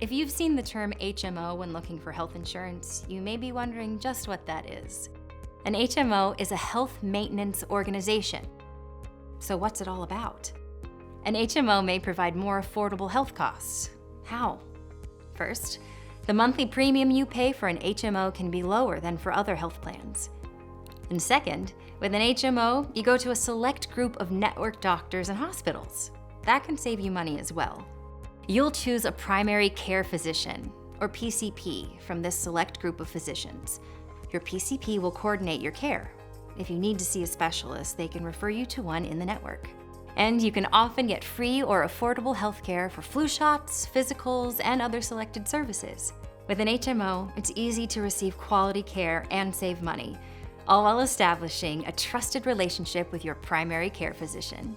If you've seen the term HMO when looking for health insurance, you may be wondering just what that is. An HMO is a health maintenance organization. So what's it all about? An HMO may provide more affordable health costs. How? First, the monthly premium you pay for an HMO can be lower than for other health plans. And second, with an HMO, you go to a select group of network doctors and hospitals. That can save you money as well. You'll choose a primary care physician, or PCP, from this select group of physicians. Your PCP will coordinate your care. If you need to see a specialist, they can refer you to one in the network. And you can often get free or affordable health care for flu shots, physicals, and other selected services. With an HMO, it's easy to receive quality care and save money, all while establishing a trusted relationship with your primary care physician.